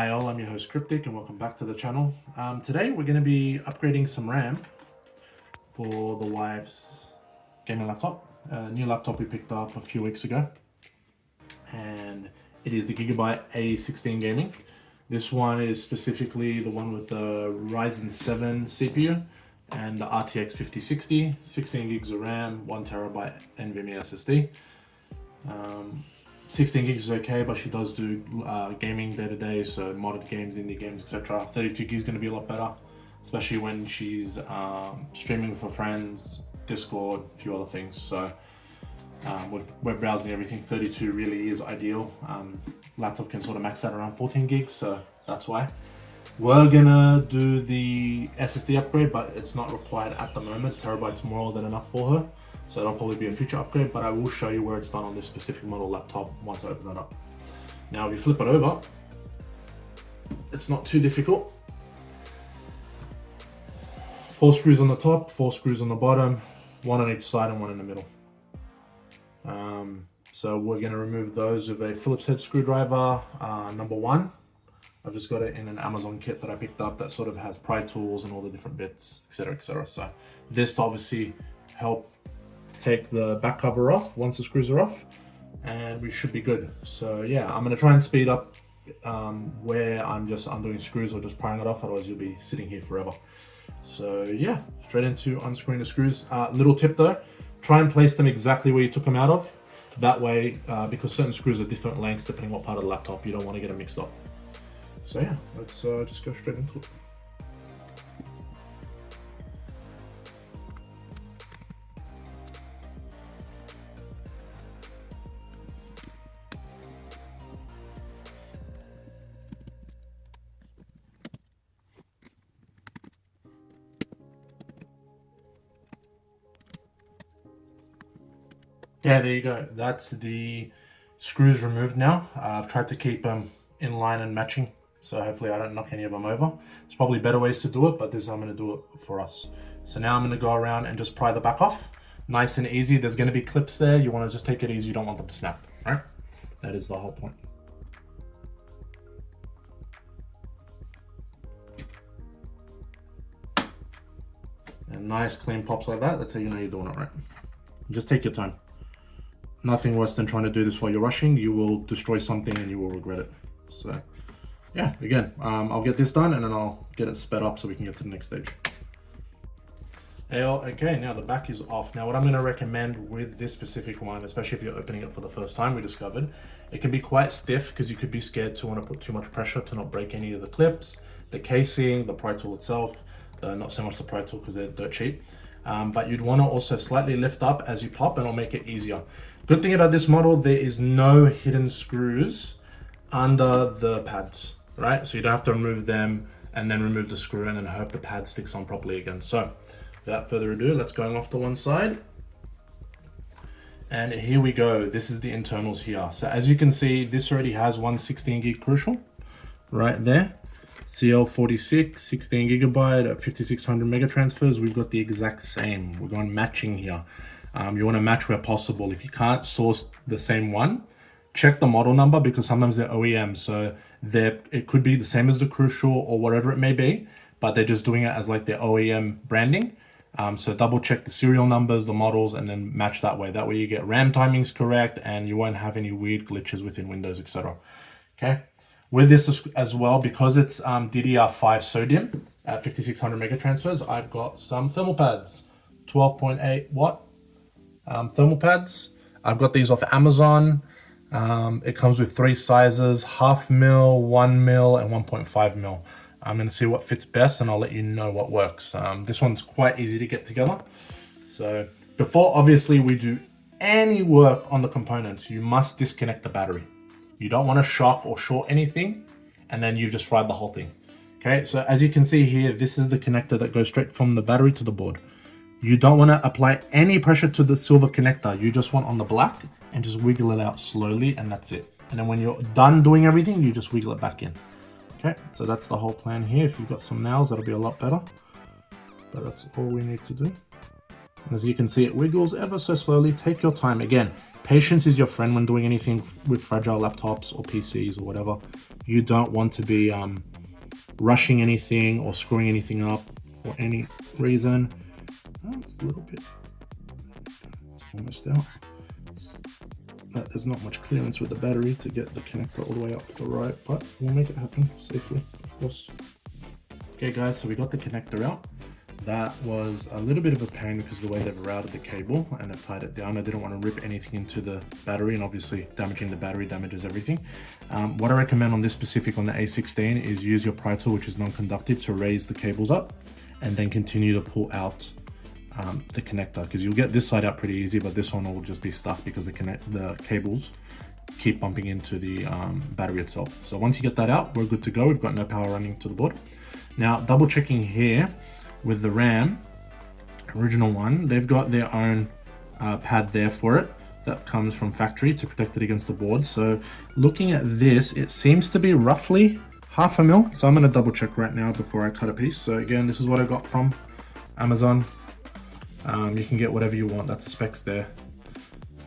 Hi all, I'm your host Cryptic and welcome back to the channel. Today we're going to be upgrading some RAM for the wife's gaming laptop. A new laptop we picked up a few weeks ago, and it is the Gigabyte A16 Gaming. This one is specifically the one with the Ryzen 7 CPU and the RTX 5060, 16 gigs of RAM, 1TB NVMe SSD. 16 gigs is okay, but she does do gaming day to day, so modded games, indie games, etc. 32 gigs is going to be a lot better, especially when she's streaming with her friends, Discord, a few other things. So with web browsing, everything, 32 really is ideal. Laptop can sort of max out around 14 gigs, so that's why. We're gonna do the SSD upgrade, but it's not required at the moment. Terabyte's more than enough for her. So that'll probably be a future upgrade, but I will show you where it's done on this specific model laptop once I open that up. Now, if you flip it over, it's not too difficult. 4 screws on the top, 4 screws on the bottom, 1 on each side and 1 in the middle. So we're gonna remove those with a Phillips head screwdriver, number 1. I've just got it in an Amazon kit that I picked up that sort of has pry tools and all the different bits, etc, etc. So this to obviously help take the back cover off once the screws are off, and we should be good. So yeah, I'm going to try and speed up where I'm just undoing screws or just prying it off, otherwise you'll be sitting here forever. So yeah, straight into unscrewing the screws. Little tip though, try and place them exactly where you took them out of. That way, because certain screws are different lengths depending what part of the laptop, you don't want to get them mixed up. So yeah, let's just go straight into it. Yeah, there you go. That's the screws removed now. I've tried to keep them in line and matching, so hopefully I don't knock any of them over. There's probably better ways to do it, but this is how I'm going to do it for us. So now I'm going to go around and just pry the back off. Nice and easy. There's going to be clips there. You want to just take it easy. You don't want them to snap, right? That is the whole point. And nice clean pops like that. That's how you know you're doing it right. Just take your time. Nothing worse than trying to do this while you're rushing. You will destroy something and you will regret it. So yeah, again, I'll get this done and then I'll get it sped up so we can get to the next stage. Okay, now the back is off. Now what I'm going to recommend with this specific one, especially if you're opening it for the first time, we discovered, it can be quite stiff because you could be scared to want to put too much pressure to not break any of the clips, the casing, the pry tool itself, not so much the pry tool because they're dirt cheap. But you'd want to also slightly lift up as you pop and it'll make it easier. Good thing about this model, there is no hidden screws under the pads, right? So you don't have to remove them and then remove the screw and then hope the pad sticks on properly again. So without further ado, let's go off to one side. And here we go. This is the internals here. So as you can see, this already has one 16 gig crucial right there. CL46, 16 gigabyte at 5600 mega transfers. We've got the exact same. We're going matching here. You want to match where possible. If you can't source the same one, check the model number because sometimes they're OEM. So it could be the same as the crucial or whatever it may be, but they're just doing it as like their OEM branding. So double check the serial numbers, the models, and then match that way. That way you get RAM timings correct and you won't have any weird glitches within Windows, etc. Okay. With this as well, because it's DDR5 sodium at 5600 mega transfers, I've got some thermal pads, 12.8 watt thermal pads. I've got these off Amazon. It comes with 3 sizes, 0.5 mil, 1 mil, and 1.5 mil. I'm going to see what fits best and I'll let you know what works. This one's quite easy to get together. So before obviously we do any work on the components, you must disconnect the battery. You don't want to shock or short anything, and then you've just fried the whole thing. Okay, so as you can see here, this is the connector that goes straight from the battery to the board. You don't want to apply any pressure to the silver connector. You just want on the black and just wiggle it out slowly, and that's it. And then when you're done doing everything, you just wiggle it back in. Okay, so that's the whole plan here. If you've got some nails, that'll be a lot better. But that's all we need to do. And as you can see, it wiggles ever so slowly. Take your time. Again, patience is your friend when doing anything with fragile laptops or PCs or whatever. You don't want to be rushing anything or screwing anything up for any reason. Oh, it's a little bit, it's almost out. There's not much clearance with the battery to get the connector all the way up to the right, but we'll make it happen safely, of course. Okay guys, so we got the connector out. That was a little bit of a pain because of the way they've routed the cable and they've tied it down. I didn't want to rip anything into the battery, and obviously damaging the battery damages everything. What I recommend on this specific, on the A16, is use your pry tool, which is non-conductive, to raise the cables up and then continue to pull out the connector, because you'll get this side out pretty easy, but this one will just be stuck because the cables keep bumping into the battery itself. So once you get that out, we're good to go. We've got no power running to the board. Now, double checking here with the RAM, original one, they've got their own pad there for it that comes from factory to protect it against the board. So looking at this, it seems to be roughly 0.5 mil. So I'm going to double check right now before I cut a piece. So again, this is what I got from Amazon. You can get whatever you want. That's the specs there.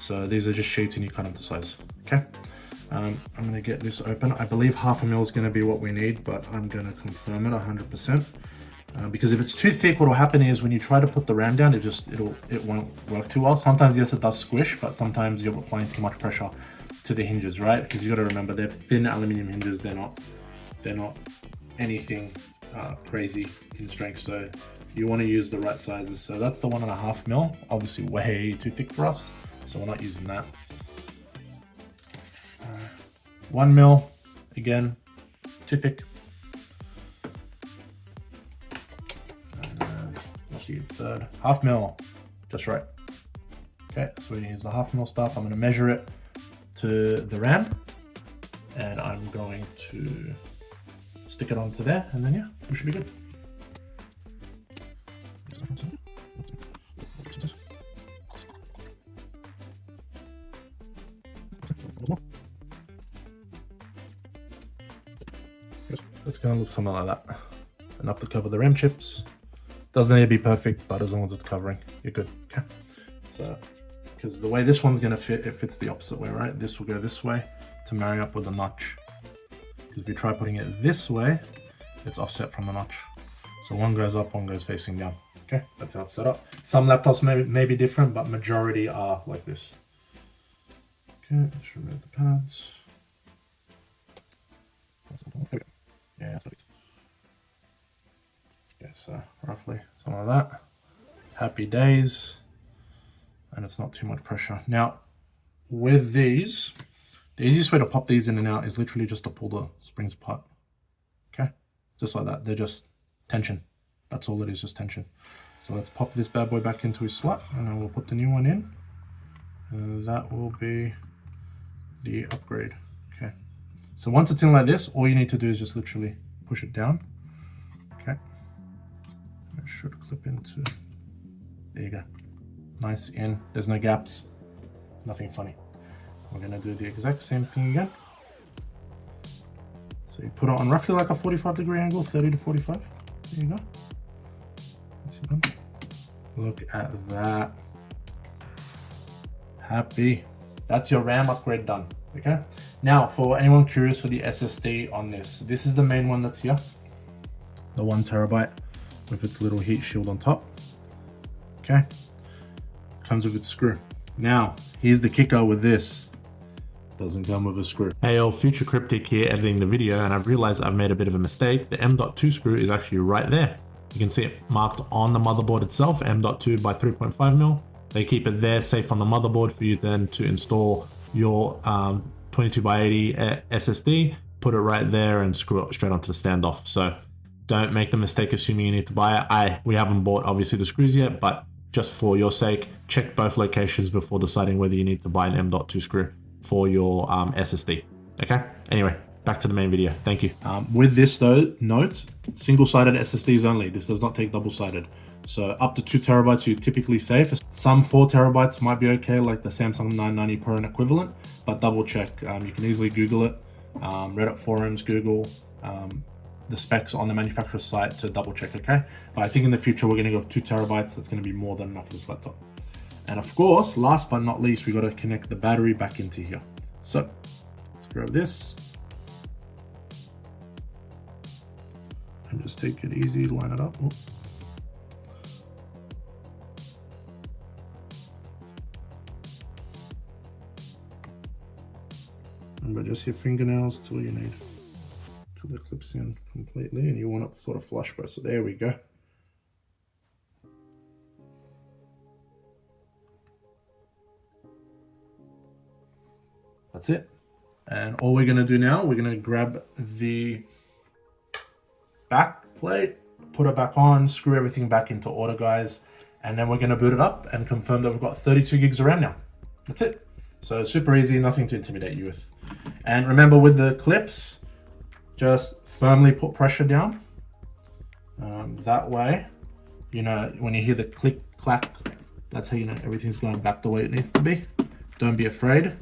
So these are just sheets and you cut them to size. Okay. I'm going to get this open. I believe 0.5 mil is going to be what we need, but I'm going to confirm it 100%. Because if it's too thick, what will happen is when you try to put the RAM down, it won't work too well. Sometimes, yes, it does squish, but sometimes you're applying too much pressure to the hinges, right? Because you got to remember, they're thin aluminum hinges. They're not anything crazy in strength. So you want to use the right sizes. So that's the 1.5 mil. Obviously, way too thick for us, so we're not using that. 1 mil, again, too thick. Third, 0.5 mil, just right. Okay, so we use the 0.5 mil stuff. I'm going to measure it to the RAM, and I'm going to stick it onto there, and then yeah, we should be good. It's going to look something like that. Enough to cover the RAM chips. Doesn't need to be perfect, but as long as it's covering, you're good. Okay. So, because the way this one's going to fit, it fits the opposite way, right? This will go this way to marry up with the notch. Because if you try putting it this way, it's offset from the notch. So one goes up, one goes facing down. Okay, that's how it's set up. Some laptops may be different, but majority are like this. Okay, let's remove the pads. Okay. Yeah, that's perfect. Okay, so roughly something like that. Happy days, and it's not too much pressure. Now, with these, the easiest way to pop these in and out is literally just to pull the springs apart. Okay, just like that. They're just tension. That's all it is, just tension. So let's pop this bad boy back into his slot, and then we'll put the new one in. And that will be the upgrade. Okay, so once it's in like this, all you need to do is just literally push it down. Okay. It should clip into, there you go, nice in, there's no gaps, nothing funny. We're going to do the exact same thing again. So you put it on roughly like a 45-degree angle, 30 to 45, there you go. Look at that, happy. That's your RAM upgrade done. Okay, now for anyone curious for the SSD on this is the main one that's here, the 1 terabyte. With its little heat shield on top. Okay, comes with its screw. Now here's the kicker with this, doesn't come with a screw. Hey all, Future Cryptic here, editing the video, and I've realized I've made a bit of a mistake. The M.2 screw is actually right there. You can see it marked on the motherboard itself, M.2 by 3.5 mil. They keep it there safe on the motherboard for you then to install your 22 by 80 SSD, put it right there and screw it straight onto the standoff. So don't make the mistake assuming you need to buy it. We haven't bought obviously the screws yet, but just for your sake, check both locations before deciding whether you need to buy an M.2 screw for your SSD. Okay, anyway, back to the main video. Thank you. With this though, note, single-sided SSDs only. This does not take double-sided. So up to 2 terabytes you're typically safe. Some 4 terabytes might be okay, like the Samsung 990 Pro and equivalent, but double check. You can easily Google it, Reddit forums, Google, the specs on the manufacturer's site to double check, okay? But I think in the future we're going to go with 2 terabytes. That's going to be more than enough for this laptop. And of course, last but not least, we got to connect the battery back into here. So let's grab this and just take it easy, line it up. Oh. Remember, just your fingernails till you need. Till the clips in completely, and you want it sort of flush both. So there we go. That's it. And all we're gonna do now, we're gonna grab the back plate, put it back on, screw everything back into order, guys. And then we're gonna boot it up and confirm that we've got 32 gigs of RAM now. That's it. So super easy, nothing to intimidate you with. And remember, with the clips, just firmly put pressure down. That way, you know, when you hear the click, clack, that's how you know everything's going back the way it needs to be. Don't be afraid.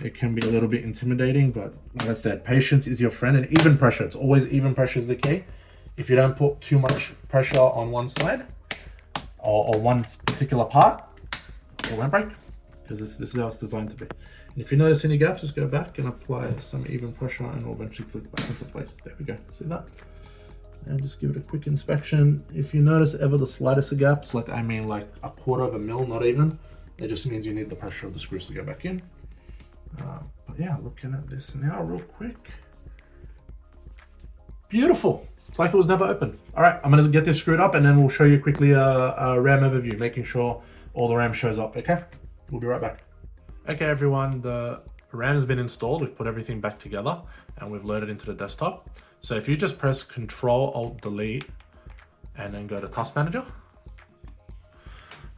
It can be a little bit intimidating, but like I said, patience is your friend, and even pressure. It's always even pressure is the key. If you don't put too much pressure on one side or one particular part, it won't break, because this is how it's designed to be. And if you notice any gaps, just go back and apply some even pressure and it'll eventually click back into place. There we go, see that? And just give it a quick inspection. If you notice ever the slightest of gaps, like I mean like a quarter of a mil, not even, it just means you need the pressure of the screws to go back in. But yeah, looking at this now real quick. Beautiful. It's like it was never open. All right, I'm gonna get this screwed up and then we'll show you quickly a RAM overview, making sure all the RAM shows up, okay? We'll be right back. Okay, everyone, the RAM has been installed. We've put everything back together and we've loaded into the desktop. So if you just press Control-Alt-Delete and then go to Task Manager,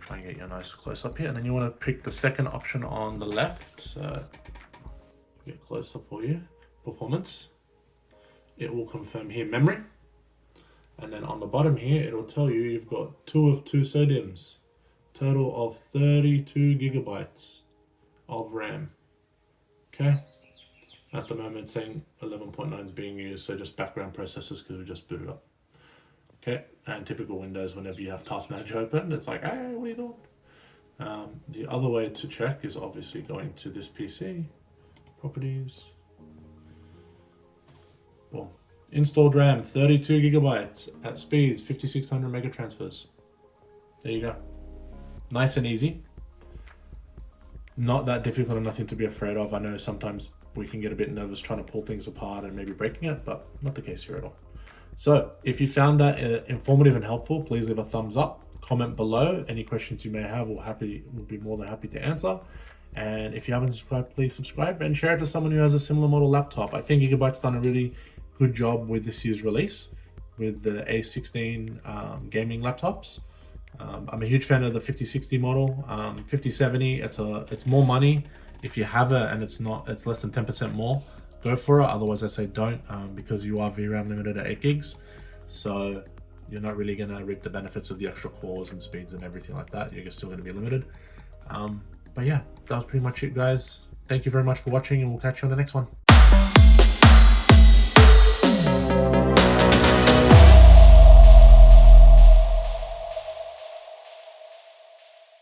try and get you a nice close up here, and then you want to pick the second option on the left. So get closer for you. Performance. It will confirm here memory, and then on the bottom here it will tell you you've got 2 of 2 SODIMMs, total of 32 gigabytes of RAM. Okay, at the moment it's saying 11.9 is being used, so just background processes because we just booted up. Okay, and typical Windows, whenever you have Task Manager open, it's like, hey, what are you doing? The other way to check is obviously going to this PC, properties, boom. Installed RAM, 32 gigabytes at speeds, 5600 mega transfers. There you go. Nice and easy. Not that difficult and nothing to be afraid of. I know sometimes we can get a bit nervous trying to pull things apart and maybe breaking it, but not the case here at all. So if you found that informative and helpful, please leave a thumbs up, comment below. Any questions you may have, we'll be more than happy to answer. And if you haven't subscribed, please subscribe and share it to someone who has a similar model laptop. I think Gigabyte's done a really good job with this year's release with the A16 gaming laptops. I'm a huge fan of the 5060 model. 5070, it's more money if you have it, and it's less than 10% more. Go for it. Otherwise, I say don't, because you are VRAM limited at 8 gigs. So you're not really going to reap the benefits of the extra cores and speeds and everything like that. You're still going to be limited. But yeah, that was pretty much it, guys. Thank you very much for watching, and we'll catch you on the next one.